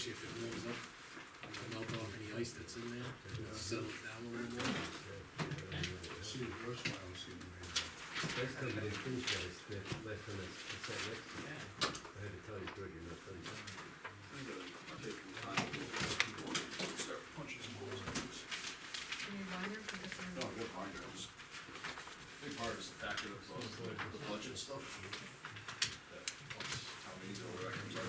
especially if it warms up, melt off any ice that's in there, settle it down a little more. See, the first one I was seeing, That's because you didn't finish last time it's sat next to you. I had to tell you, George, you're not done yet. start punching some holes in this. Any binder for this one? No, good binder, it was, big part is the factor of the budget stuff. That once town meeting's over, that comes out.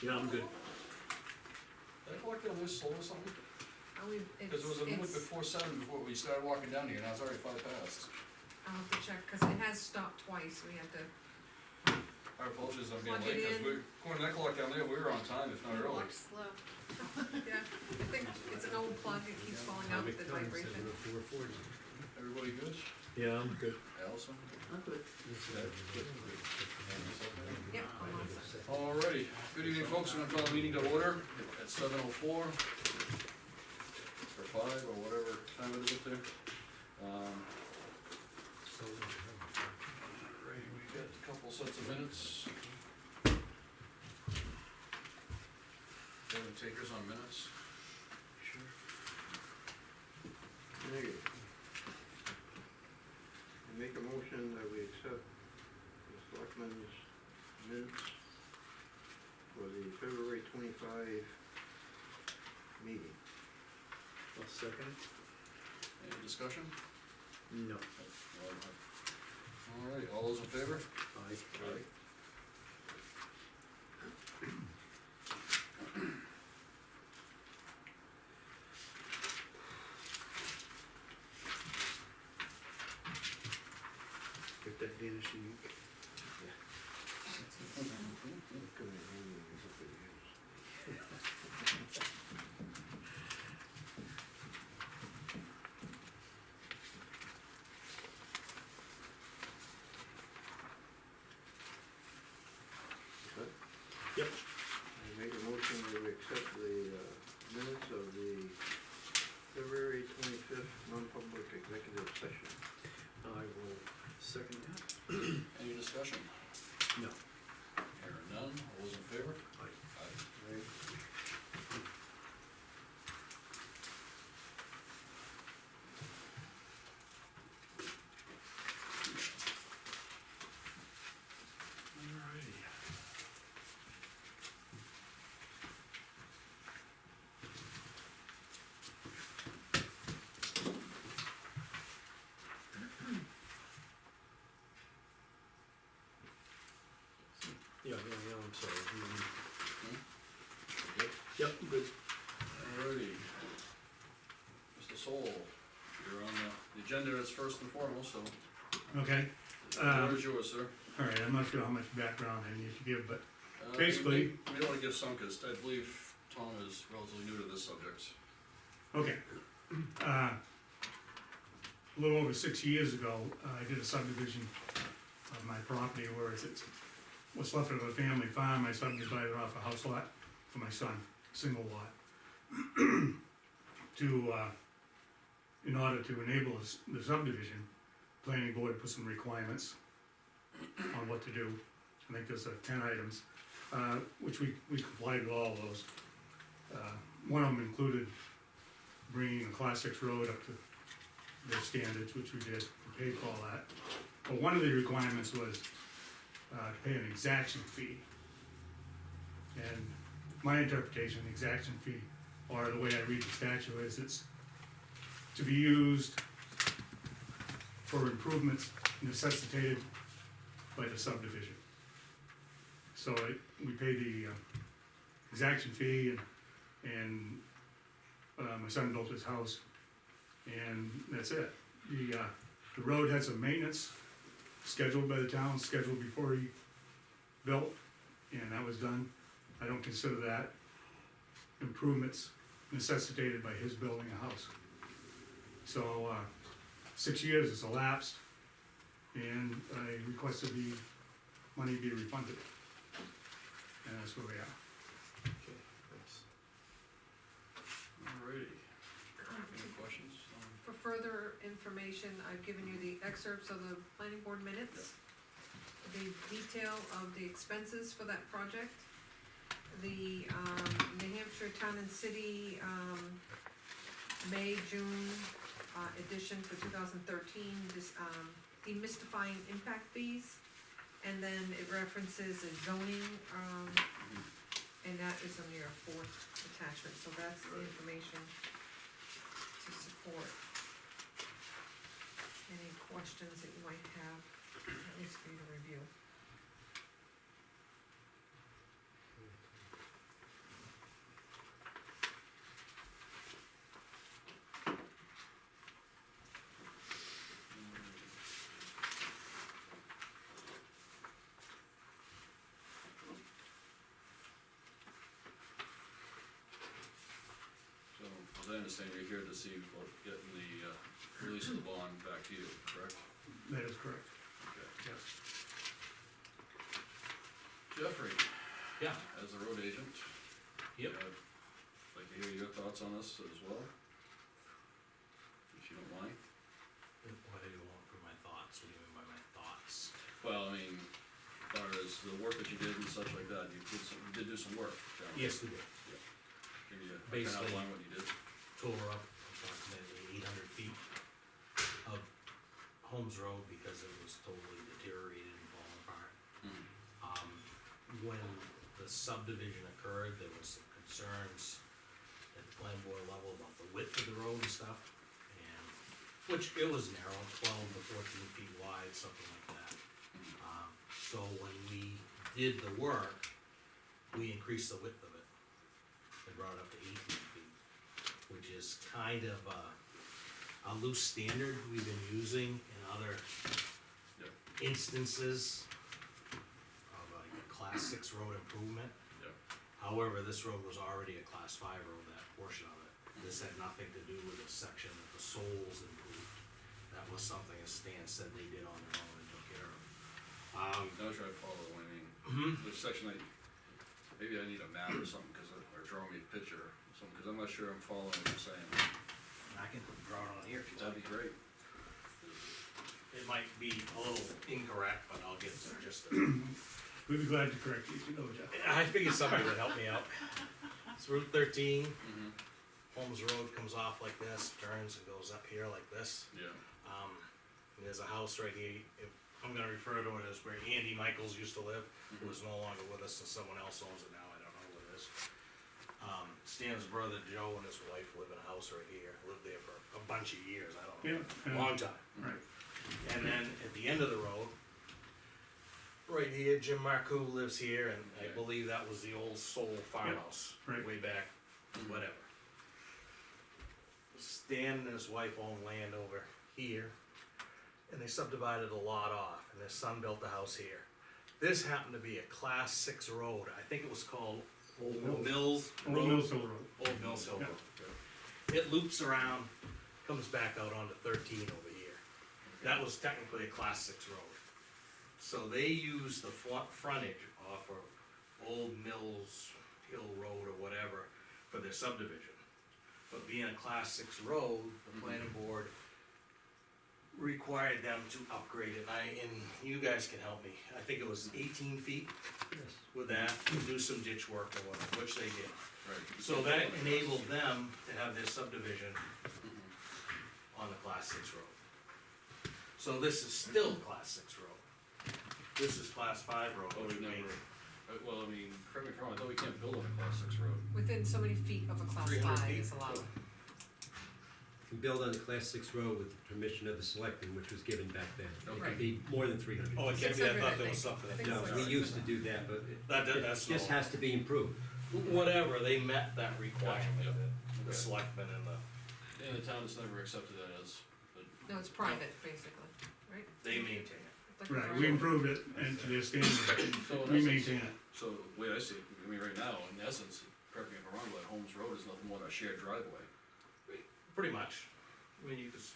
Yeah, I'm good. Did I collect on this solar or something? Cause it was a minute before 7 before we started walking down here, and I was already 5 past. I'll have to check, cause it has stopped twice, we have to, Our apologies, I'm being Plug it late, cause in. we're, according to that clock down there, we were on time, if not early. Walk slow. yeah, I think it's an old plug, it keeps falling out with the vibration. 7:40. Everybody good? Yeah, I'm good. Allison? I'm good. Yep, I'm all set. Alrighty, good evening folks, we're gonna call the meeting to order at 7:04. Or 5, or whatever time it is up there. Alright, we got a couple sets of minutes. Any takers on minutes? Sure. Negative. I make a motion that we accept the selectmen's minutes for the February 25 meeting. I'll second it. Any discussion? No. Alright, all those in favor? Aye. Aye. Get that Danish ink. Come in handy in a couple of years. Good? Yep. I make a motion that we accept the minutes of the February 25th non-public executive session. I will second that. Any discussion? No. Hearing none, all those in favor? Aye. Aye. Alrighty. Yeah, I'm sorry. Good? Yep, I'm good. Alrighty. Mr. Soul, you're on the agenda as first and foremost, so Okay, the floor is yours, sir. all right, I'm not sure how much background I need to give, but We basically- don't wanna give some, cause I believe Tom is relatively new to this subject. okay. A little over 6 years ago, I did a subdivision of my property where it's what's left of a family farm. I subdivided off a house lot for my son, single lot. In order to enable the subdivision, planning board put some requirements on what to do. I think there's 10 items, which we complied with all of those. One of them included bringing a class 6 road up to their standards, which we did, we paid for all that. But one of the requirements was to pay an exaction fee. And my interpretation of the exaction fee, or the way I read the statute, is it's to be used for improvements necessitated by the subdivision. So we pay the exaction fee, and my son built his house, and that's it. The road had some maintenance scheduled by the town, scheduled before he built, and that was done. I don't consider that improvements necessitated by his building a house. So, 6 years has elapsed, and I requested the money be refunded. And that's where we are. Okay, thanks. Alrighty. Any questions? For further information, I've given you the excerpts of the planning board minutes, the detail of the expenses for that project, the, New Hampshire Town and City, May, June, edition for 2013, this, demystifying impact fees. And then it references a zoning, and that is on your fourth attachment, so that's the information to support any questions that you might have, at least for you to review. So, as I understand, you're here to see about getting the, release of the bond back to you, correct? That is correct, Okay. yes. Jeffrey, Yeah, as the road agent. Yep. Like to hear your thoughts on this as well, if you don't mind. what do you want for my thoughts, what do you mean by my thoughts? Well, I mean, as far as the work that you did and such like that, you did do some work. down there. Yes, we did. Can you kind of Basically- outline what you did? Tore up approximately 800 feet of Holmes Road because it was totally deteriorated and falling apart. When the subdivision occurred, there was some concerns at the planning board level about the width of the road and stuff, and, which it was narrow, 12 to 14 feet wide, something like that. So when we did the work, we increased the width of it, and brought it up to 18 feet, which is kind of a loose standard we've been using in other Yep. instances of like a class 6 road improvement. Yep. However, this road was already a class 5 road, that portion of it. This had nothing to do with the section that the Souls improved. That was something, as Stan said, they did on their own and took care of. I'm not sure I follow, I mean, the section that, maybe I need a map or something, or draw me a picture, or something, cause I'm not sure I'm following what you're saying. I can draw it on here if you That'd want. be great. It might be a little incorrect, but I'll get some just. We'd be glad to correct you, you know, Jeff. I figured somebody would help me out. It's Route 13, Mm-hmm. Holmes Road comes off like this, turns and goes up here like this. Yeah, And there's a house right here, I'm gonna refer to it as where Andy Michaels used to live, who is no longer with us, and someone else owns it now, I don't know who it is. Stan's brother Joe and his wife live in a house right here, lived there for a bunch of years, I don't know, Yeah, long time. right, And then at the end of the road, right here, Jim Marcoux lives here, and I Okay. believe that was the old Soul farmhouse, right. way back, whatever. Stan and his wife own land over here, and they subdivided a lot off, and their son built a house here. This happened to be a class 6 road, I think it was called Old Mills Old Road. Mills Hill Road. Old Mills Hill Yeah. Road. It loops around, comes back out onto 13 over here. That was technically a class 6 road. So they used the frontage off of Old Mills Hill Road or whatever for their subdivision. But being a class 6 road, the planning board required them to upgrade it, and you guys can help me. I think it was 18 feet with that, to do some ditch work or whatever, which they did. right. So that enabled them to have their subdivision on the class 6 road. So this is still class 6 road. This is class 5 road. Oh, which we we never, made. well, I mean, correct me if I'm wrong, I thought we can't build on a class 6 road. Within so many feet of a class 300 5 feet. is allowed. We build on a class 6 road with the permission of the selectmen, which was given back then. It Okay. could be more than 300. Oh, it can't be, I 600, thought I there was think. something. I think No, it's we like used to 600. do that, but it That's just no- has to be improved. Whatever, they met that requirement, Gotcha, the Okay. selectmen and the, And the town has never accepted that as, No, it's private, basically, right? they maintain it. Like a Right, private- we improved it and to their standard, so in we essence, maintain it. so the way I see it, I mean, right now, in essence, correct me if I'm wrong, but Holmes Road is nothing more than a shared driveway. Pretty much. I mean, you just,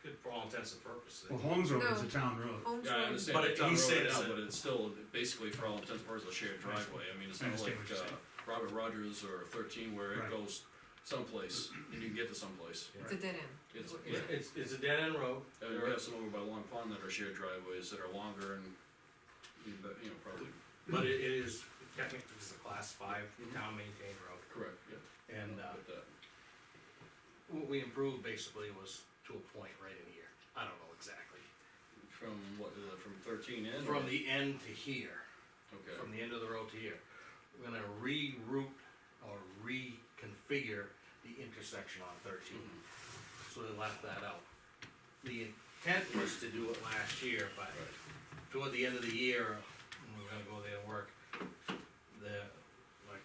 good for all intents and purposes. Well, Holmes Road is No. a town road. Holmes Yeah, I Road, understand, But but it- it's on he the said road it's now, a- but it's still basically for all intents and purposes a shared driveway, I mean, it's I not understand like, what you're saying. Robert Rogers or 13 where it Right. goes someplace and you can get to someplace. it's a dead end. It's, is what yeah, you're saying. It's a dead end road. and we have some over by Long Pond that are shared driveways that are longer and, you know, probably, But it is, technically, it's a class 5 town maintained road. correct, yeah. And, But that- what we improved basically was to a point right in here. I don't know exactly. From what, from 13 in? From the end to here, Okay, from the end of the road to here. We're gonna reroute or reconfigure the intersection on 13. So they left that out. The intent was to do it last year, but right, toward the end of the year, when we were gonna go there and work, like,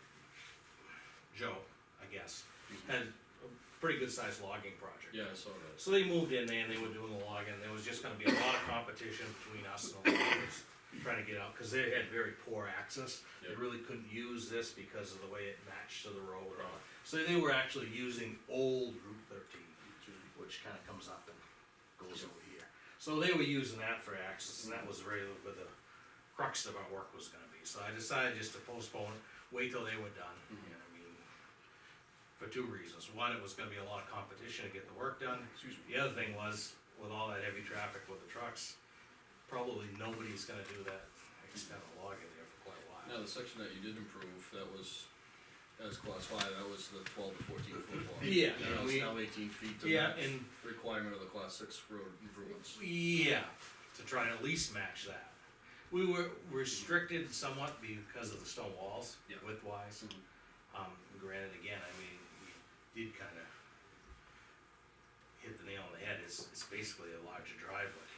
Joe, I guess, had a pretty good sized logging project. yeah, I saw that. So they moved in there and they were doing the logging, there was just gonna be a lot of competition between us and the loggers, trying to get out, cause they had very poor access. They Yep. really couldn't use this because of the way it matched to the road and all. So they were actually using old Route 13, which kinda comes up and goes over here. So they were using that for access, and that was really where the crux of our work was gonna be. So I decided just to postpone it, wait till they were done, and I mean, for two reasons. One, it was gonna be a lot of competition to get the work done. Excuse me. The other thing was, with all that heavy traffic with the trucks, probably nobody's gonna do that extent of logging there for quite a while. Now, the section that you did improve, that was, as class 5, that was the 12 to 14 foot long. Yeah, Now and it's now 18 feet to Yeah, match and, the requirement of the class 6 road improvements. yeah, to try and at least match that. We were restricted somewhat because of the stone walls, Yeah. width wise. Granted, again, I mean, we did kinda hit the nail on the head, it's basically a larger driveway.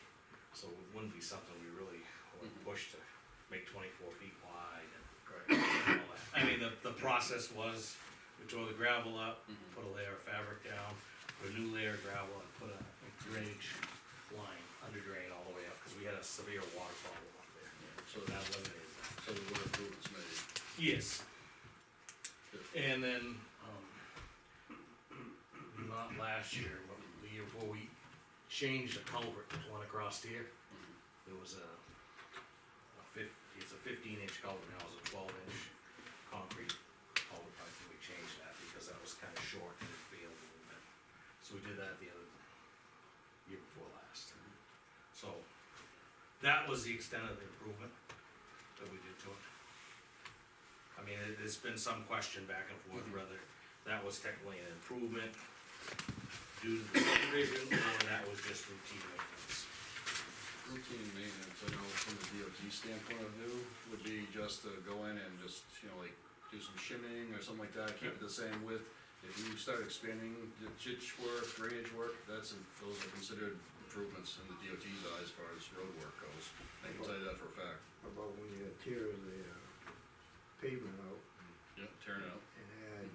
So it wouldn't be something we really would push to make 24 feet wide and all that. I mean, the process was, we tore the gravel up, put a layer of fabric down, put a new layer of gravel and put a drainage line, under drain all the way up, cause we had a severe water problem up there. So that eliminated that. So there were improvements made. Yes. And then, not last year, but the year before, we changed the culvert that went across here. There was it's a 15-inch culvert, now it's a 12-inch concrete culvert pipe, and we changed that because that was kinda short and it failed a little bit. So we did that the other, year before last. So, that was the extent of the improvement that we did to it. I mean, there's been some question back and forth whether that was technically an improvement due to the subdivision, or that was just routine maintenance. Routine maintenance, I know from the DOT standpoint of view, would be just to go in and just, you know, like, do some shimming or something like that, keep it the same width. If you start expanding the ditch work, drainage work, those are considered improvements in the DOT's eyes as far as road work goes. I can tell you that for a fact. How about when you tear the pavement out Yeah, tearing it out. and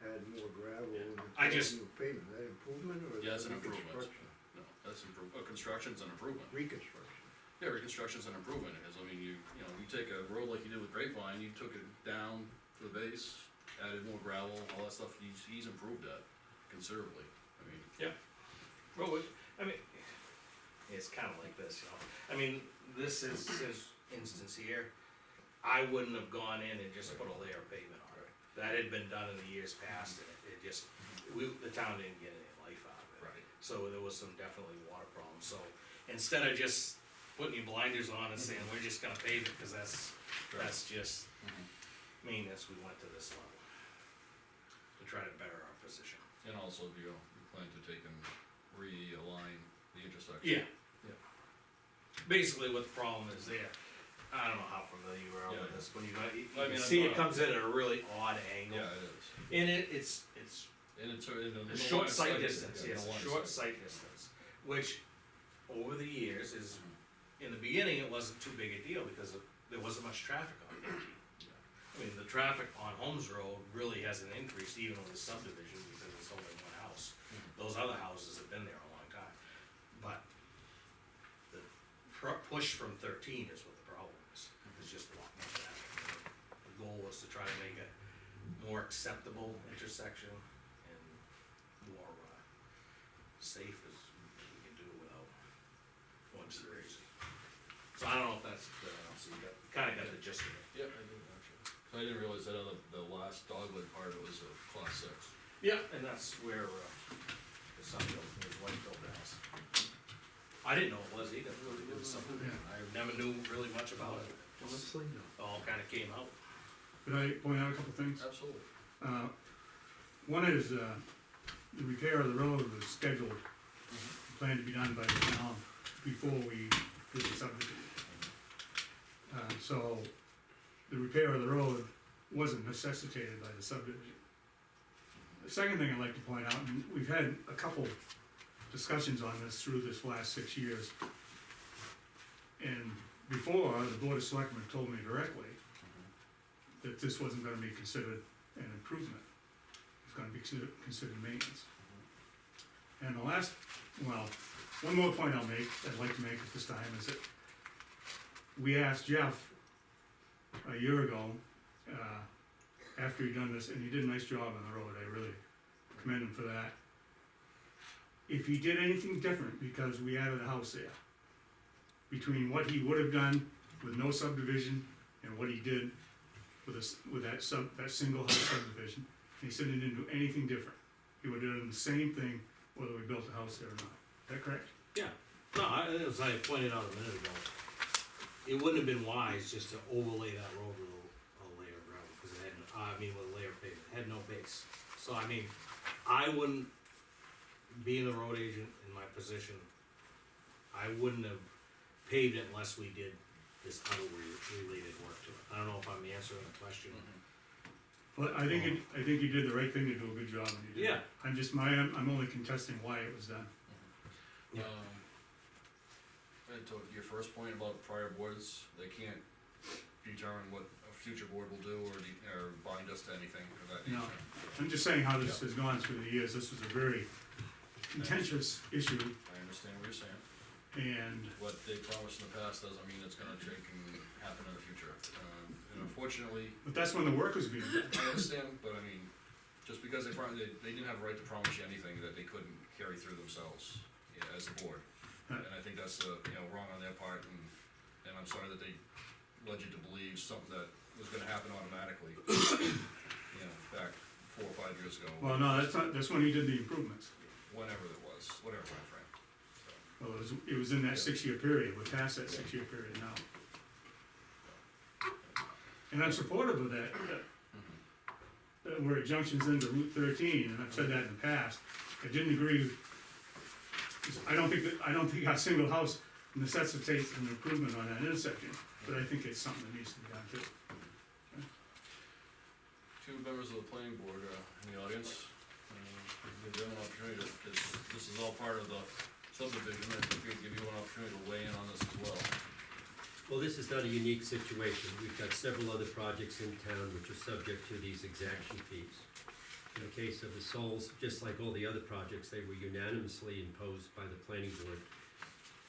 add more gravel and I just- new pavement, is that improvement or is Yeah, that it's an improvement. reconstruction? No, that's construction's an improvement. Reconstruction. Yeah, reconstruction's an improvement, because, I mean, you take a road like you did with Grapevine, you took it down to the base, added more gravel, all that stuff, he's improved that considerably, I mean. Well, I mean, it's kinda like this, you know, I mean, this is his instance here. I wouldn't have gone in and just put a layer of pavement on it. That had been done in the years past, and it just, the town didn't get any life out of it. Right. So there was some definitely water problems, so instead of just putting your blinders on and saying, we're just gonna pave it, cause that's just maintenance, we went to this level. To try to better our position. And also, you plan to take and realign the intersection. Yeah. Basically what the problem is there, I don't know how familiar you are with Yeah. this, when you I mean, can I'm see it not- comes in at a really odd angle. Yeah, it is. And it's And it's in a short sight line of distance, yeah, yes, the a line of short sight. sight distance, which over the years is, in the beginning, it wasn't too big a deal because there wasn't much traffic on it. I mean, the traffic on Holmes Road really hasn't increased even with the subdivision because it's only one house. Those other houses have been there a long time, but the push from 13 is what the problem is, it's just a lot more traffic. The goal was to try to make it more acceptable intersection and more safe is looks crazy. So I don't know if that's, so you kinda got the gist of it. Yeah, I didn't actually. I didn't realize that on the last dogleg part, it was a class 6. Yeah, and that's where, the son built, his wife built the house. I didn't know it was either, it was something, I never knew really much about it. Honestly, no. It all kinda came out. Could I point out a couple things? Absolutely. One is, the repair of the road was scheduled, planned to be done by the town before we did the subdivision. So, the repair of the road wasn't necessitated by the subdivision. The second thing I'd like to point out, and we've had a couple discussions on this through this last 6 years. And before, the Board of Selectmen told me directly that this wasn't gonna be considered an improvement. It's gonna be considered maintenance. And the last, well, one more point I'd like to make at this time is that we asked Jeff a year ago, after he'd done this, and he did a nice job on the road, I really commend him for that. If he did anything different, because we added a house there, between what he would have done with no subdivision and what he did with that single house subdivision, and he said he didn't do anything different. He would have done the same thing whether we built a house there or not. Is that correct? Yeah, no, as I pointed out a minute ago, it wouldn't have been wise just to overlay that road with a layer of gravel, cause it had, with a layer of pavement, it had no base. So I mean, I wouldn't, being the road agent in my position, I wouldn't have paved it unless we did this other related work to it. I don't know if I'm answering the question. Well, I think you did the right thing to do a good job, and you did. Yeah. I'm only contesting why it was done. Yeah. And to your first point about prior boards, they can't determine what a future board will do or bind us to anything of that No. nature. I'm just saying how this has gone through the years. This was a very contentious issue, I understand what you're saying. and What they promised in the past doesn't mean it's gonna take and happen in the future. And unfortunately, but that's when the work was being done. I understand, but I mean, just because they didn't have a right to promise you anything that they couldn't carry through themselves, as a board. Right. And I think that's, wrong on their part, and I'm sorry that they led you to believe something that was gonna happen automatically, back 4 or 5 years ago. Well, no, that's when he did the improvements. Whenever it was, whatever timeframe. Well, it was in that 6-year period, we're past that 6-year period now. And I'm supportive of that, where it junctions into Route 13, and I've said that in the past. I didn't agree, I don't think our single house necessitates an improvement on that intersection, but I think it's something that needs to be done too. Two members of the planning board, in the audience, give them an opportunity because this is all part of the subdivision, I think we'd give you an opportunity to weigh in on this as well. Well, this is not a unique situation. We've got several other projects in town which are subject to these exaction fees. In the case of the Souls, just like all the other projects, they were unanimously imposed by the planning board.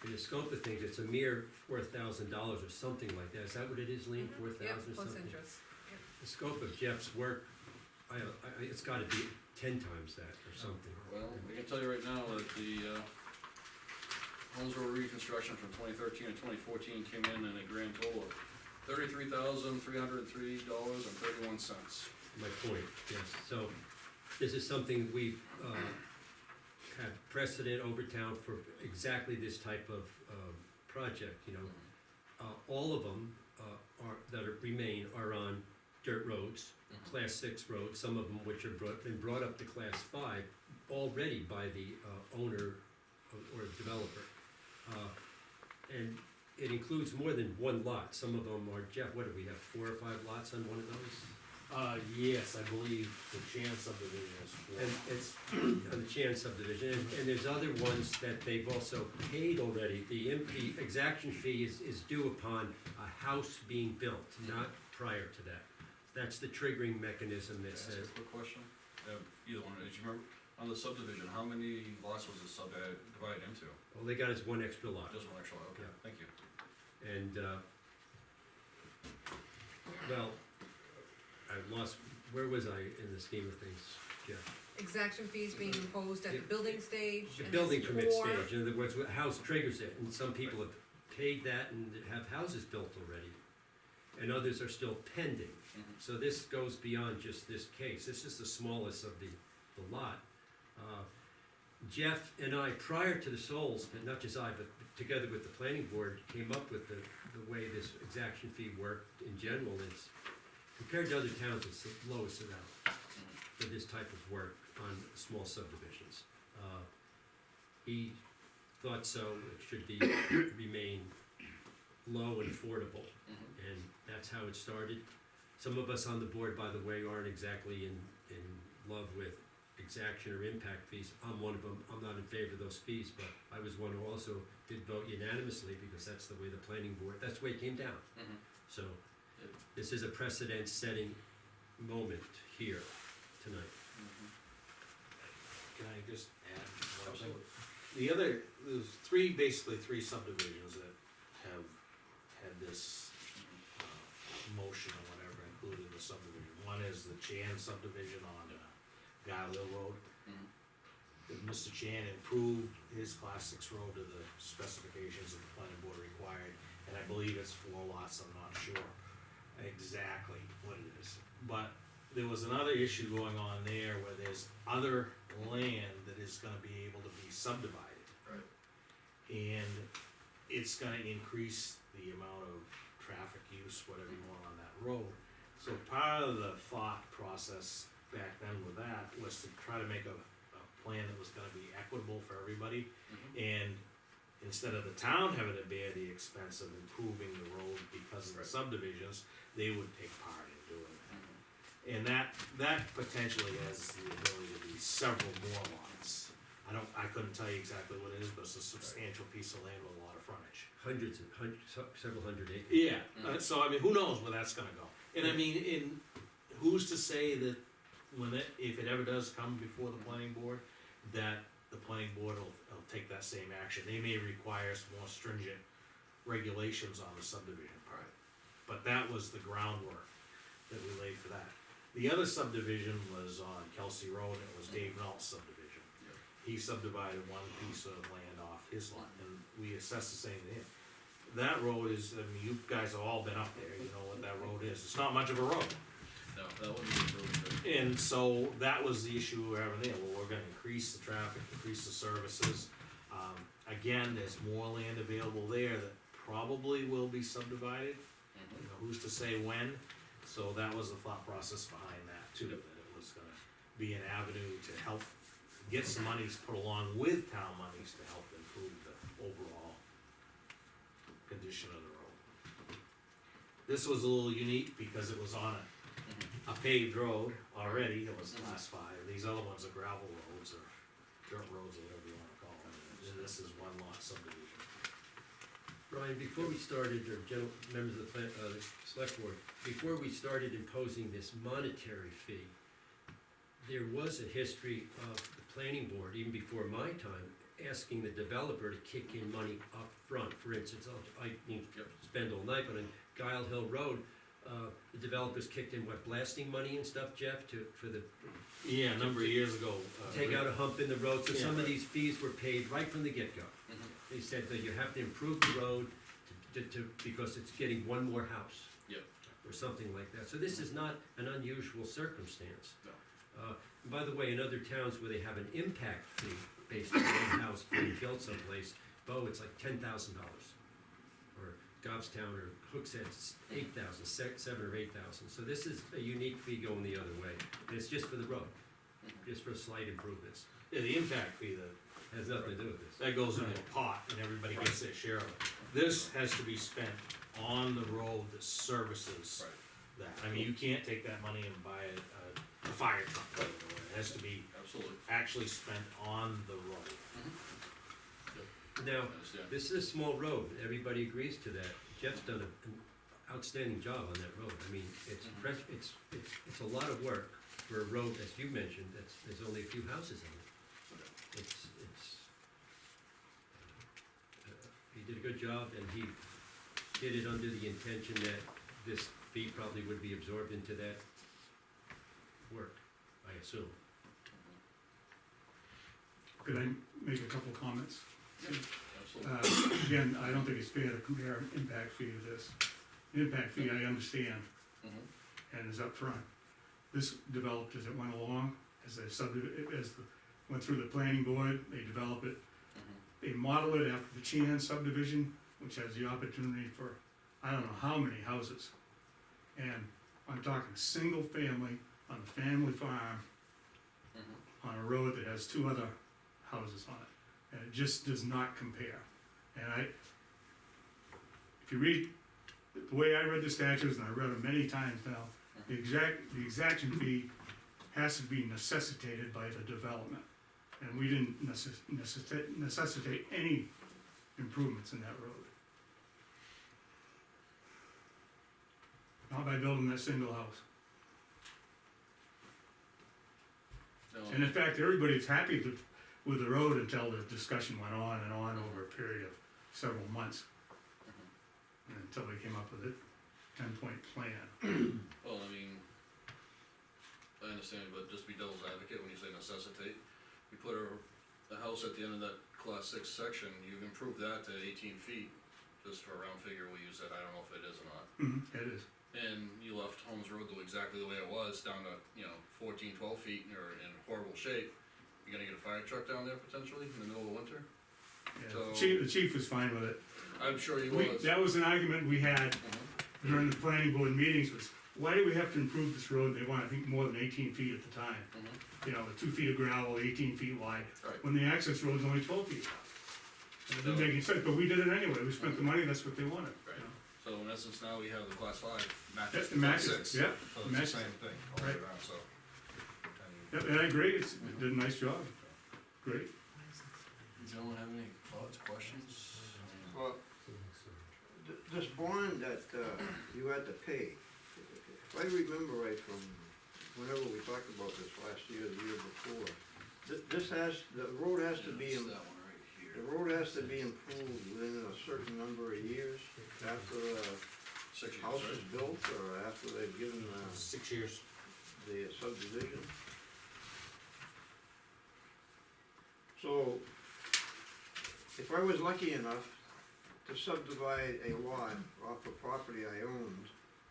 In the scope of things, it's a mere $4,000 or something like that. Is that what it is, Lean? 4,000 Yep, or plus something? interest. The scope of Jeff's work, it's gotta be 10 times that or something. Well, I can tell you right now that the, homes were reconstruction from 2013 and 2014 came in a grand total of $33,303.31. My point, yes. So this is something we've had precedent over town for exactly this type of project, All of them remain are on dirt roads, class 6 roads, some of them which have been brought up to class 5 already by the owner or developer. And it includes more than one lot. Some of them are, Jeff, what do we have, 4 or 5 lots on one of those? Yes, I believe the Chan subdivision is 4. And it's on the Chan subdivision, and there's other ones that they've also paid already. The exaction fee is due upon a house being built, not prior to that. That's the triggering mechanism that Can I ask says, a quick question? Either one, do you remember, on the subdivision, how many lots was this divided into? all they got is one extra lot. Just one extra lot, okay, Yeah. thank you. And, well, I lost, where was I in the scheme of things, Jeff? exaction fees being imposed at the building stage. The and building it's permit or- stage, in other words, what house triggers it, and some people have paid that and have houses built already, and others are still pending. Mhm. So this goes beyond just this case, this is the smallest of the lot. Jeff and I, prior to the Souls, but not just I, but together with the planning board, came up with the way this exaction fee worked in general. It's, compared to other towns, it's the lowest amount for this type of work on small subdivisions. He thought so, it should be, remain low and affordable, and that's how it started. Some of us on the board, by the way, aren't exactly in love with exaction or impact fees. I'm one of them, I'm not in favor of those fees, but I was one who also did vote unanimously, because that's the way the planning board, that's the way it came down. Mhm. So, this is a precedent-setting moment here tonight. Can I just add one thing? Absolutely. There's basically three subdivisions that have had this, motion or whatever included in the subdivision. One is the Chan subdivision on, Guile Hill Road. Mr. Chan improved his class 6 road to the specifications that the planning board required, and I believe it's 4 lots, I'm not sure exactly what it is. But there was another issue going on there where there's other land that is gonna be able to be subdivided. Right. And it's gonna increase the amount of traffic use, whatever you want on that road. So part of the thought process back then with that was to try to make a plan that was gonna be equitable for everybody. And instead of the town having to bear the expense of improving the road because of the Right. subdivisions, they would take part in doing that. And that potentially has the ability to be several more lots. I couldn't tell you exactly what it is, but it's a substantial piece of land with a lot of frontage. Several hundred acres. Yeah, so I mean, who knows where that's gonna go? And I mean, who's to say that if it ever does come before the planning board, that the planning board will take that same action? They may require some more stringent regulations on the subdivision part. But that was the groundwork that we laid for that. The other subdivision was on Kelsey Road, and it was Dave Null's subdivision. Yep. He subdivided one piece of land off his lot, and we assessed the same to him. That road is, I mean, you guys have all been up there, you know what that road is, it's not much of a road. No, that wouldn't be really good. And so that was the issue we were having there, well, we're gonna increase the traffic, increase the services. Again, there's more land available there that probably will be subdivided, you know, who's to say when? So that was the thought process behind that too, that it was gonna be an avenue to help get some monies put along with town monies to help improve the overall condition of the road. This was a little unique because it was on a paved road already, it was class 5, these other ones are gravel roads or dirt roads or whatever you wanna call them, and this is one lot subdivision. Brian, before we started, or members of the select board, before we started imposing this monetary fee, there was a history of the planning board, even before my time, asking the developer to kick in money up front. For instance, I spend all night, but on Guile Hill Road, the developers kicked in, blasting money and stuff, Jeff, for the, Yeah, a number of years ago. take out a hump in the road, so some Yeah. of these fees were paid right from the get-go. They said that you have to improve the road because it's getting one more house. Yep. Or something like that. So this is not an unusual circumstance. No. And by the way, in other towns where they have an impact fee based on one house being built someplace, it's like $10,000. Or Goffstown or Hookshead's 8,000, 7 or 8,000. So this is a unique fee going the other way. And it's just for the road, just for slight improvements. Yeah, the impact fee, Has nothing to do with this. that goes into a pot and everybody gets their share of it. This has to be spent on the road that services that. I mean, you can't take that money and buy a fire truck. It has to be Absolutely. actually spent on the road. Now, Understand. this is a small road, everybody agrees to that. Jeff's done an outstanding job on that road. I mean, it's a lot of work for a road, as you mentioned, there's only a few houses on it. He did a good job, and he did it under the intention that this fee probably would be absorbed into that work, I assume. Could I make a couple comments? Absolutely. Again, I don't think it's fair to compare an impact fee to this. The impact fee, I understand, Mhm. and is upfront. This developed as it went along, as went through the planning board, they develop it. They model it after the Sheehan subdivision, which has the opportunity for, I don't know how many houses. And I'm talking single family on a family farm, Mhm. on a road that has two other houses on it, and it just does not compare. And if you read, the way I read the statutes, and I read them many times now, the exaction fee has to be necessitated by the development. And we didn't necessitate any improvements in that road. Not by building that single house. No, And in fact, everybody's happy with the road until the discussion went on and on over a period of several months. And until we came up with a 10-point plan. well, I mean, I understand, but just to be devil's advocate, when you say necessitate, you put a house at the end of that class 6 section, you've improved that to 18 feet, just for a round figure, we'll use that, I don't know if it is or not. It is. And you left Holmes Road exactly the way it was, down to, 14, 12 feet, or in horrible shape. You're gonna get a fire truck down there potentially in the middle of winter? Yeah, So- the chief was fine with it. I'm sure he was. That was an argument we had Mhm. during the planning board meetings was, why do we have to improve this road? They want, I think, more than 18 feet at the time. Mhm. 2 feet of gravel, 18 feet wide, Right. when the access road's only 12 feet wide. And it didn't make any sense, but we did it anyway, we spent the money, that's what they wanted. Right. you know. So in essence, now we have the class 5 matches That's the the class matches, 6. yeah, So it's the matches. same thing all the way Right. around, so. Yep, and I agree, it did a nice job, great. Does anyone have any thoughts, questions? Well, this bond that, you had to pay, if I remember right from whenever we talked about this last year, the year before, the road has to be, It's that one right here. the road has to be improved within a certain number of years after the 6 years, house is right? built, or after they've given, 6 years. the subdivision. So, if I was lucky enough to subdivide a lot off the property I owned,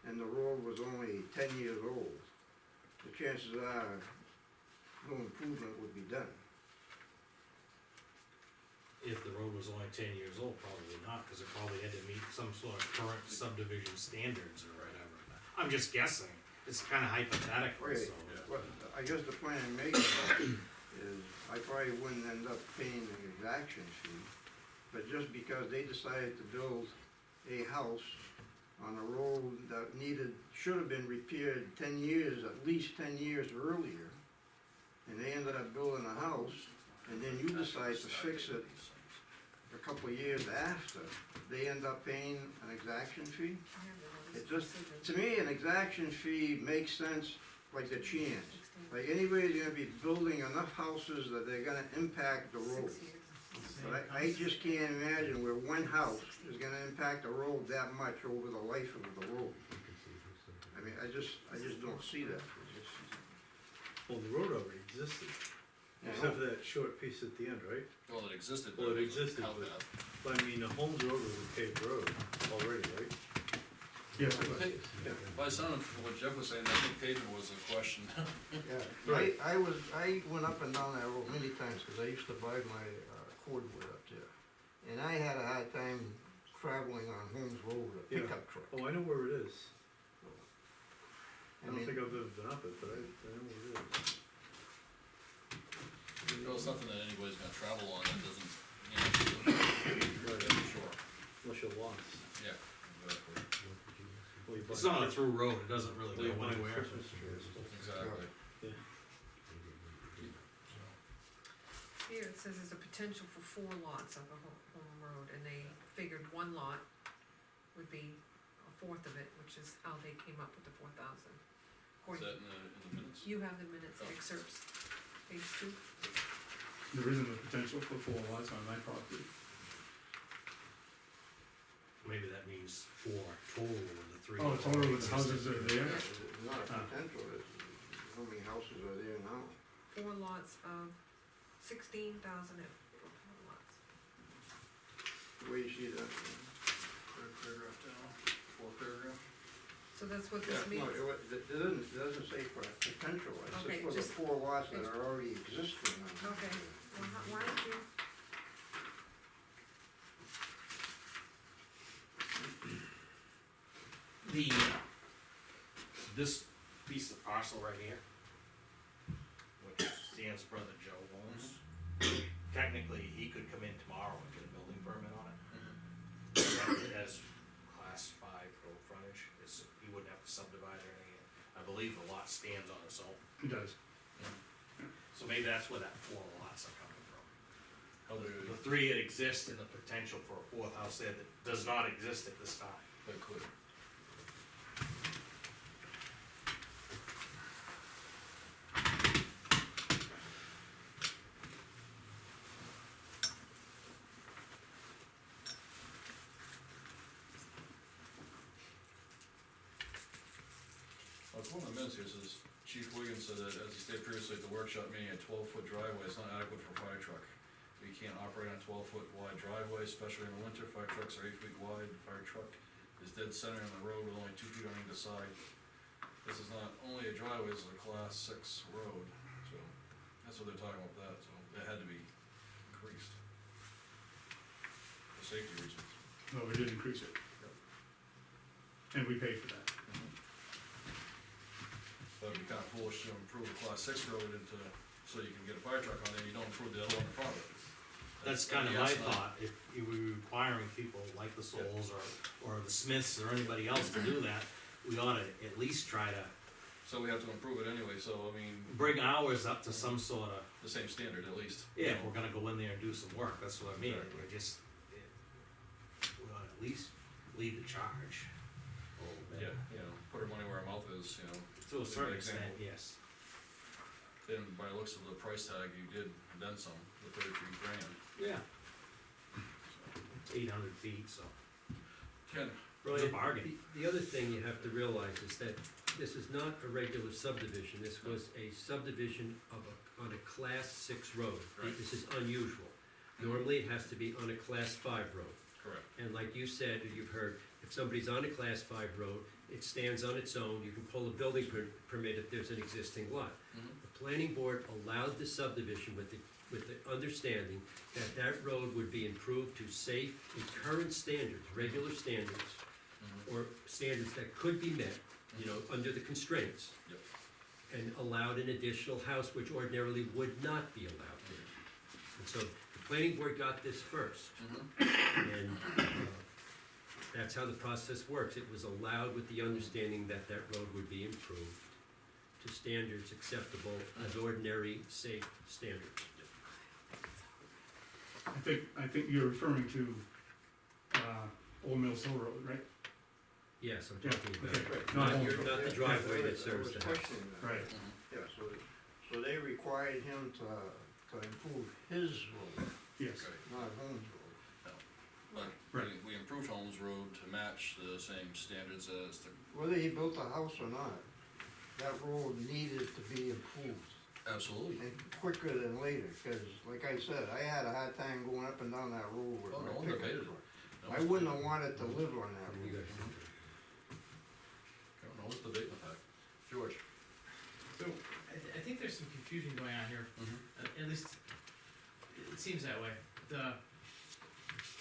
and the road was only 10 years old, the chances are no improvement would be done. If the road was only 10 years old, probably not, cause it probably had to meet some sort of current subdivision standards or whatever. I'm just guessing, it's kinda hypothetical, Okay, so. well, I guess the point I'm making is, I probably wouldn't end up paying the exaction fee, but just because they decided to build a house on a road that should have been repaired 10 years, at least 10 years earlier, and they ended up building a house, and then you decide to fix it a couple of years after, they end up paying an exaction fee? It just, to me, an exaction fee makes sense like the chance. Like anybody's gonna be building enough houses that they're gonna impact the road. But I just can't imagine where one house is gonna impact the road that much over the life of the road. I mean, I just don't see that. Well, the road already existed, except for that short piece at the end, right? Well, it existed, Well, but it it doesn't existed, count but- that. But I mean, the Holmes Road was a paved road already, right? Yes, it was. Hey, by the sound of what Jeff was saying, I think pavement was a question. Yeah, Right. I went up and down that road many times, cause I used to buy my cordwood up there. And I had a hard time traveling on Holmes Road with a Yeah. pickup truck. Oh, I know where it is. I I don't mean, think I've ever been up it, but I know where it is. Well, it's something that anybody's gonna travel on, that doesn't, for sure. Unless you're lost. Yeah, exactly. Well, you buy It's not a Christ- through road, it doesn't really well, you go buy anywhere. Christmas trees. Exactly. Yeah. Here it says there's a potential for 4 lots of a home road, and they figured one lot would be a fourth of it, which is how they came up with the 4,000. Is that in the minutes? You have the minutes Oh. excerpts, page 2. There isn't a potential for 4 lots on my property. Maybe that means 4 total with the 3. Oh, total with the houses that are there? it's not a Ah. potential, it's how many houses are there now? 4 lots of 16,000 lots. Where you see that? Third paragraph down, fourth paragraph. So that's what Yeah, this means. no, it doesn't say for potential, Okay, it's just for the 4 lots that are already existing. Okay, well, why don't you, This piece of parcel right here, which Stan's brother Joe owns, technically, he could come in tomorrow and get a building permit on it. It has class 5 road frontage, he wouldn't have to subdivide or anything. I believe the lot stands on its own, It does. so maybe that's where that 4 lots are coming from. How big The 3 that exist and the potential for a 4th house there that does not exist at this time. that could. Well, it's one of the minutes here, says Chief Wiggins said that as he stated previously at the workshop meeting, a 12-foot driveway is not adequate for a fire truck. We can't operate on a 12-foot wide driveway, especially in the winter. Fire trucks are 8 feet wide. The fire truck is dead center on the road with only 2 feet on either side. This is not only a driveway, this is a class 6 road, so that's what they're talking about that, so it had to be increased. For safety reasons. No, we did increase it. And we paid for that. But it'd be kinda foolish to improve a class 6 road into, so you can get a fire truck on there, you don't improve the other one in front of it. That's kind of my Yes, no. thought, if you were requiring people like the Souls or the Smiths or anybody else to do that, we ought to at least try to So we have to improve it anyway, so I mean, bring ours up to some sort of, the same standard at least. yeah, if we're gonna go in there and do some work, that's what I mean, Exactly. we're just, we ought to at least lead the charge a little bit. Yeah, you know, put our money where our mouth is, you know. To a certain Good example. extent, yes. And by the looks of the price tag, you did then some, the 33 grand. Yeah. It's 800 feet, so Ken, it's a Brian, bargain. the other thing you have to realize is that this is not a regular subdivision, this was a subdivision on a class 6 road. Right. This is unusual. Normally, it has to be on a class 5 road. correct. And like you said, or you've heard, if somebody's on a class 5 road, it stands on its own, you can pull a building permit if there's an existing lot. Mhm. The planning board allowed the subdivision with the understanding that that road would be improved to safe and current standards, regular standards, Mhm. or standards that could be met, you know, under the constraints. Yep. And allowed an additional house which ordinarily would not be allowed there. And so the planning board got this first, Mhm. and that's how the process works. It was allowed with the understanding that that road would be improved to standards acceptable as ordinary, safe standards. I think you're referring to, Old Mills Hill Road, right? Yes, I'm Yeah, talking about, okay. not No, your, not the driveway that serves I the was house. questioning that. Right. Mhm. Yeah, so they required him to improve his road, Yes, Okay. not Holmes' road. But Right. we improved Holmes Road to match the same standards as the, Whether he built a house or not, that road needed to be improved, absolutely. and quicker than later, cause like I said, I had a hard time going up and down that road with Oh, no my one pickup debated it. truck. No I one's wouldn't debating- have wanted to live on that You road. guys- No one's debating the fact. George? So, I think there's some confusion going on here, at least, it seems that way.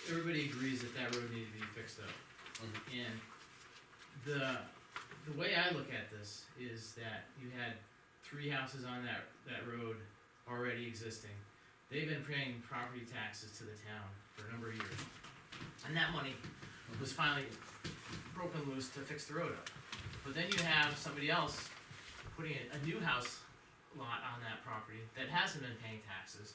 Everybody agrees that that road needed to be fixed up. Mhm. And the way I look at this is that you had 3 houses on that road already existing. They've been paying property taxes to the town for a number of years. And that money was finally broken loose to fix the road up. But then you have somebody else putting a new house lot on that property that hasn't been paying taxes.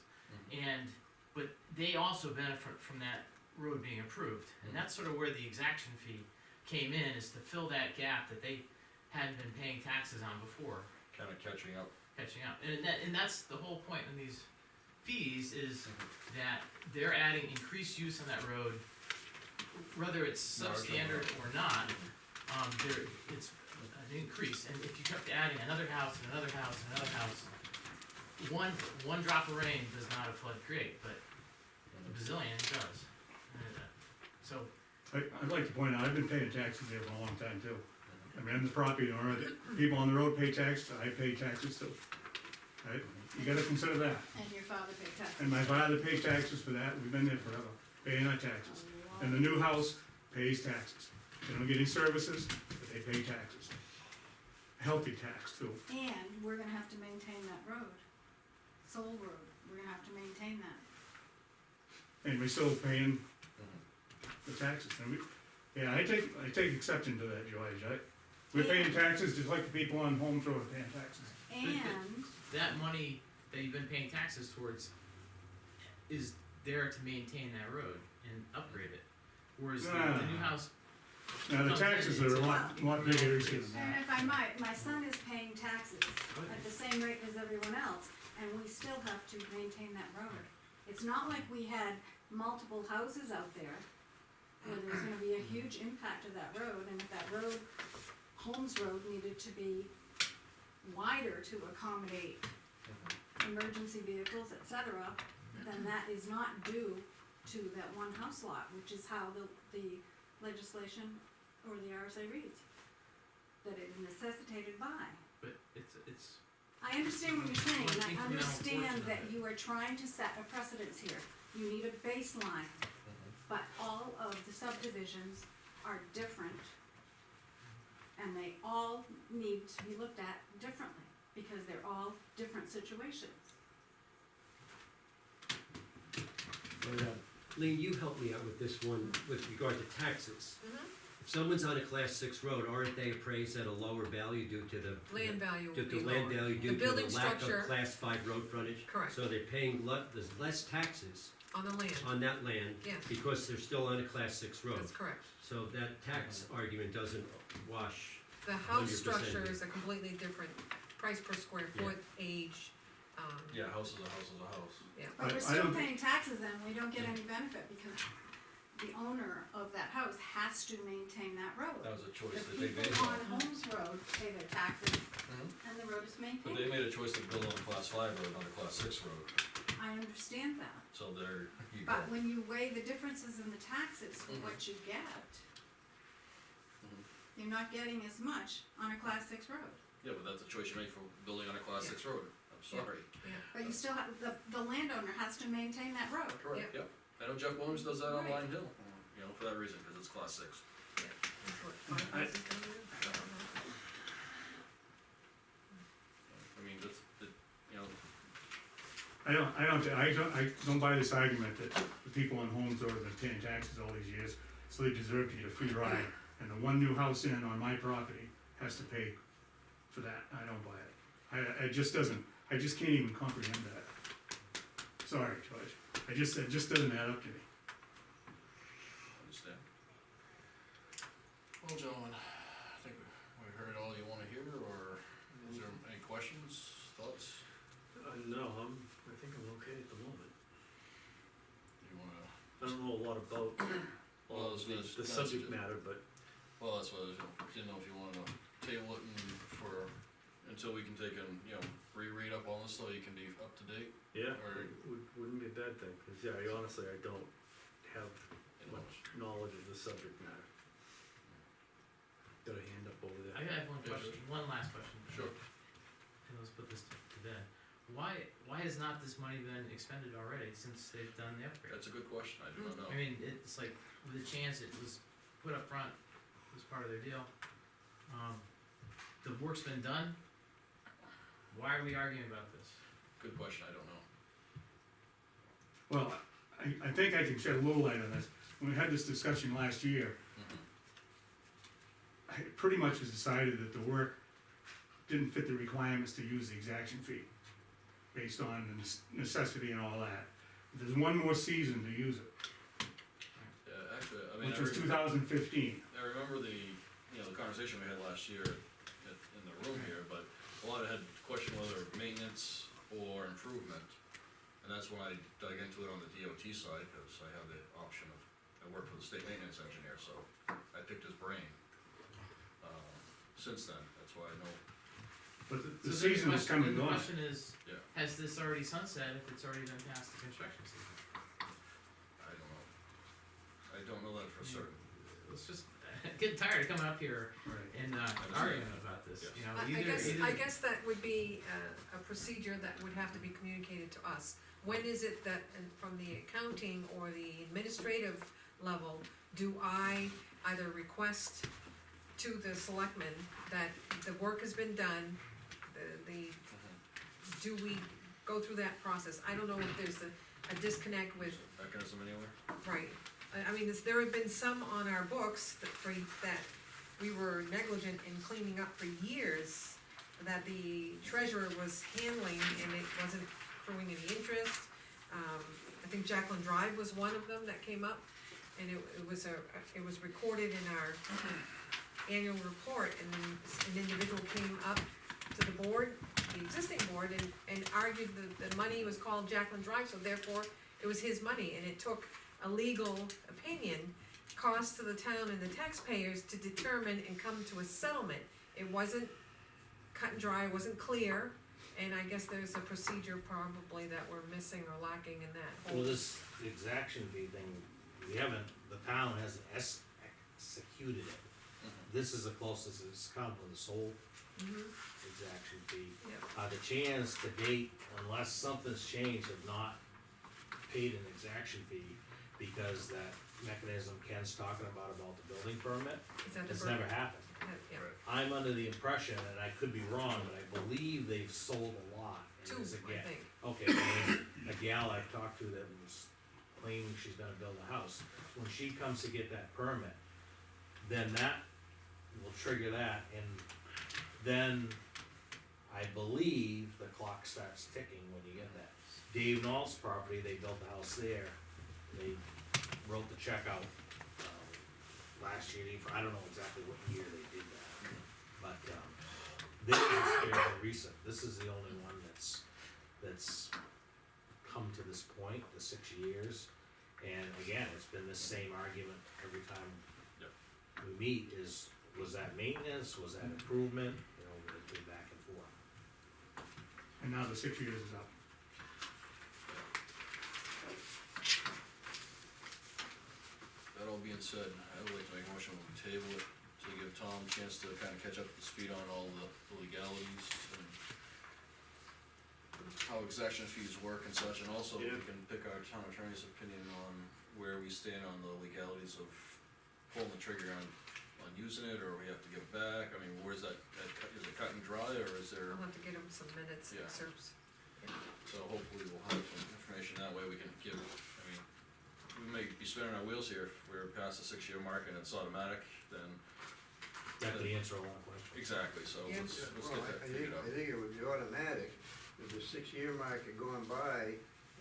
But they also benefit from that road being approved. And that's sort of where the exaction fee came in, is to fill that gap that they hadn't been paying taxes on before, Kinda catching up. catching up. And that's the whole point of these fees, is that they're adding increased use on that road, whether it's substandard or not, it's an increase. And if you kept adding another house and another house and another house, one drop of rain does not a flood create, but a bazillion does. So, I'd like to point out, I've been paying taxes there for a long time too. I mean, I'm the property owner, the people on the road pay taxes, I pay taxes too. Right? You gotta consider that. And your father paid taxes. And my father paid taxes for that, we've been there forever, paying our taxes. And the new house pays taxes. They don't get any services, but they pay taxes. Healthy tax too. And we're gonna have to maintain that road, Soul Road, we're gonna have to maintain that. And we're still paying the taxes. And we, yeah, I take exception to that, George. We're paying taxes just like the people on Holmes Road are paying taxes. And, that money that you've been paying taxes towards is there to maintain that road and upgrade it. Whereas the new house, Now, the taxes are a lot bigger issue than and that. if I might, my son is paying taxes at the same rate as everyone else, and we still have to maintain that road. It's not like we had multiple houses out there where there's gonna be a huge impact to that road, and if that road, Holmes Road, needed to be wider to accommodate emergency vehicles, et cetera, then that is not due to that one house lot, which is how the legislation or the RSA reads. That it is necessitated by. but it's, I understand what you're saying, and I Incremental understand portion of that it. you are trying to set a precedence here. You need a baseline, but all of the subdivisions are different. And they all need to be looked at differently, because they're all different situations. Lean, you helped me out with this one with regard to taxes. Mhm. If someone's on a class 6 road, aren't they appraised at a lower value due to the? Land value Due will to be land lower. value, The due to building the lack of structure- class 5 road frontage? Correct. So they're paying there's less taxes On the land, on that land yes, because they're still on a class 6 road. that's correct. So that tax argument doesn't wash. The house 100%. structure is a completely different price per square foot, age, Yeah, house is a house is a house. yeah. But we're I still don't- paying taxes and we don't get any benefit, because the owner of that house has to maintain that road. That was a choice The that they made. people on Holmes Road pay their taxes Mhm. and the road is But maintained. they made a choice to build on a class 5 road, not a class 6 road, I understand that, so there you go. but when you weigh the differences in the taxes for Mhm. what you get, Mhm. you're not getting as much on a class 6 road. Yeah, but that's a choice you make for building on a class Yeah. 6 road, I'm sorry. But you still have, the landowner has to maintain that road. Correct, yep. I know Jeff Williams does that on Line Hill, you know, for that reason, cause it's class 6. That's what, 5 houses down there? I mean, that's, you know, I don't buy this argument that the people on Holmes Road have been paying taxes all these years, so they deserve to get a free ride. And the one new house in on my property has to pay for that, I don't buy it. It just can't even comprehend that. Sorry, George, it just doesn't add up to me. understand. Well, gentlemen, I think we heard all you wanna hear, or is there any questions, thoughts? No, I think I'm okay at the moment. You wanna, I don't know a lot about Well, all it's- the that's subject good. matter, but well, that's what I was, didn't know if you wanted to table it until we can take and, you know, reread up on this, so you can be up to date, yeah, Or- wouldn't be a bad thing, cause yeah, honestly, I don't have you know. much knowledge of the subject matter. Got a hand up over there. I have one Yeah, question, one last question. Sure. And let's put this to bed. Why has not this money been expended already since they've done the upgrade? That's a good question, I do not know. I mean, it's like, with a chance it was put up front, it was part of their deal. The work's been done, why are we arguing about this? Good question, I don't know. Well, I think I can shed a little light on this. When we had this discussion last year, it pretty much was decided that the work didn't fit the requirements to use the exaction fee, based on the necessity and all that. There's one more season to use it, Yeah, actually, I mean, which was 2015. I remember the conversation we had last year in the room here, but a lot of had questioned whether maintenance or improvement. And that's when I dug into it on the DOT side, cause I have the option of, I work for the state maintenance engineer, so I picked his brain. Since then, that's why I know but So the then season has come and The gone. question is, Yeah. has this already sunset if it's already been past the construction season? I don't know that for certain. Let's just, getting tired of coming up here Right. and, Understand. arguing about this, Yes. you know, I guess that would be a procedure that would have to be communicated to us. When is it that, and from the accounting or the administrative level, do I either request to the selectmen that the work has been done, do we go through that process? I don't know if there's a disconnect with, Mechanism anywhere? right, I mean, there have been some on our books that we were negligent in cleaning up for years, that the treasurer was handling and it wasn't accruing any interest. I think Jacqueline Drive was one of them that came up, and it was recorded in our annual report, and then an individual came up to the board, the existing board, and argued that the money was called Jacqueline Drive, so therefore it was his money, and it took a legal opinion, cost to the town and the taxpayers to determine and come to a settlement. It wasn't cut and dry, it wasn't clear, and I guess there's a procedure probably that we're missing or lacking in that whole. Well, this exaction fee thing, the town hasn't executed it. This is the closest it's come with this whole Mhm, exaction fee. yeah. The Chans to date, unless something's changed, have not paid an exaction fee, because that mechanism Ken's talking about the building permit, Is that the it's burden? never happened. Yeah, I'm under the impression, and I could be wrong, but I believe they've sold a lot. And two, there's a I ga- think. Okay, there's a gal I've talked to that was claiming she's gonna build a house. When she comes to get that permit, then that will trigger that, and then I believe the clock starts ticking when you get that. Dave Knoll's property, they built a house there, they wrote the check out, last year, I don't know exactly what year they did that, but, this is fairly recent, this is the only one that's come to this point, the 6 years. And again, it's been the same argument every time Yep. we meet, was that maintenance, was that improvement, you know, it's been back and forth. And now the 6 years is up. That all being said, I would like to make a motion to table it, to give Tom a chance to kinda catch up to speed on all the legalities and how exaction fees work and such, and also we Yeah. can pick our town attorney's opinion on where we stand on the legalities of pulling the trigger on using it, or we have to give it back. I mean, where's that is it cut and dry, or is there? I'll have to get him some minutes, Yeah. excerpts. So hopefully we'll have some information that way we can give, I mean, we may be spinning our wheels here if we're past the 6-year mark and it's automatic, then. That could answer a lot of questions. Exactly, so Yeah. let's Well, get that figured out. I think it would be automatic, if the 6-year mark had gone by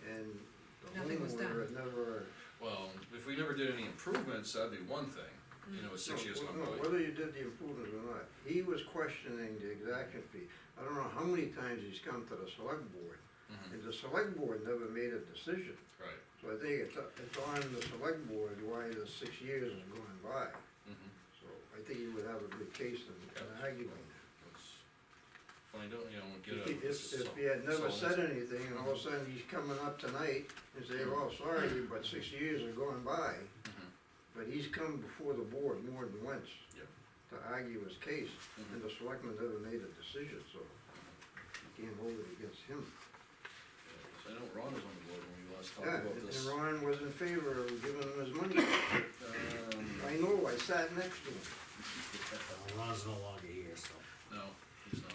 and the Nothing was homeowner had done. never. Well, if we never did any improvements, that'd be one thing, you know, with 6 years No, gone no, by. whether you did the improvements or not, he was questioning the exaction fee. I don't know how many times he's come to the select board, Mhm. and the select board never made a decision. Right, So I think it's on the select board why the 6 years is going by. mhm. So I think he would have a good case in arguing Let's find out, you know, that. get a. If he had never said anything, and all of a sudden he's coming up tonight and say, well, sorry, but 6 years are going by, Mhm. but he's come before the board more than once Yep. to argue his case, and the selectmen never made a decision, so you can't hold it against him. So I know Ron was on the board when we last talked Yeah, about and this. Ron was in favor of giving him his money. I know, I sat next to him. Ron's no longer here, so. No, he's not.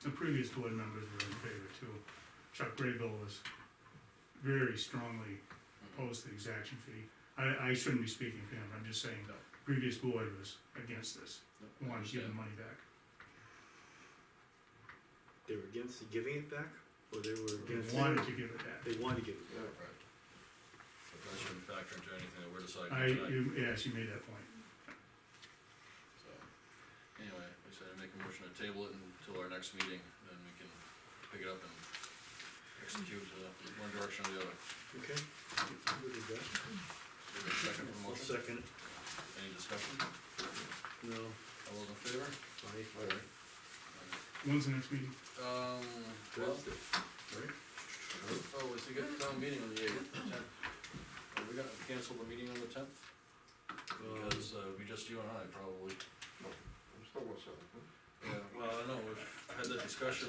The previous board members were in favor too. Chuck Graybill was very strongly opposed to the exaction fee. I shouldn't be speaking for him, I'm just saying, No. previous board was against this, No, wanted to give the understand. money back. They were against giving it back, or they were They against? wanted to give it back. They wanted to give it back. Right. But that shouldn't factor into anything that we're deciding tonight. Yes, you made that point. So, anyway, like I said, I make a motion to table it until our next meeting, then we can pick it up and execute one direction or the other. Okay, good with that. Give it a second for the I'll motion. second it. Any discussion? No, All those in favor? aye. And When's the next meeting? Well, Thursday. oh, is he got the town meeting on the 8th, 10th? Are we gonna cancel the meeting on the 10th? Because, we just, you and I probably. I'm still with Selectman. Yeah, well, I don't know, we've had that discussion.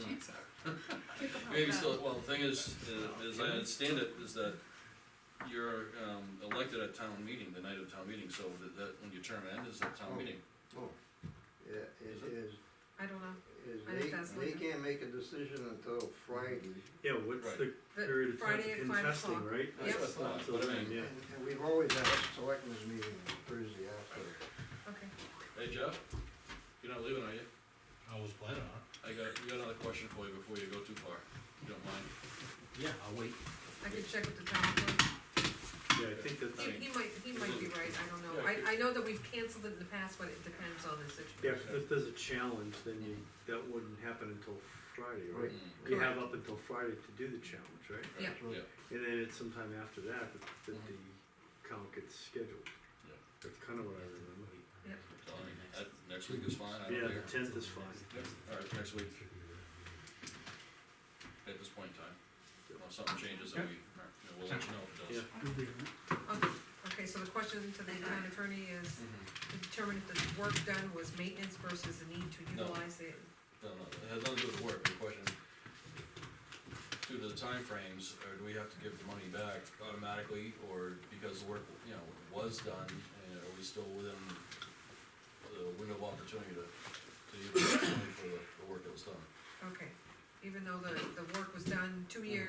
Maybe still, well, the thing is, as I understand it, is that you're, elected at town meeting, the night of town meeting, so that, when your term ends, is at town Oh. meeting. Oh, yeah, Is it is, I don't know, I they think that's like can't make a decision until Friday. Yeah, what's Right. the the period of time Friday for at 5 contesting, o'clock. right? That's what I thought, Until but I then, mean, yeah. And we've always had a Selectmen's meeting Thursday after. Okay, Hey, Jeff, you're not leaving, are you? I was planning on We got another question for you before you go too far, if you don't mind. it. Yeah, I'll wait. I can check with the town clerk. Yeah, I think that's, He might be right, I don't know. Yeah, I know that we've canceled it in the past, but it depends on the yeah, situation. 'cause if there's a challenge, then that wouldn't happen until Friday, right? Mm, You have up until Friday to do the challenge, right? Yeah. Yeah, And then it's sometime after that the count gets scheduled. Yeah. That's kinda what I remember. so I mean, next week is fine, I don't Yeah, care. the 10th is fine. Yep, alright, next week. At this point in time. If something changes, then we'll let you know if it does. Yeah. You'll be on it. Okay, so the question to the town attorney is Mhm. to determine if the work done was maintenance versus the need to No. utilize it. No, it has nothing to do with the work, the question, due to the timeframes, or do we have to give the money back automatically, or because the work, was done, and are we still within the window of opportunity to use the money for the work that was done? Okay, even though the work was done 2 years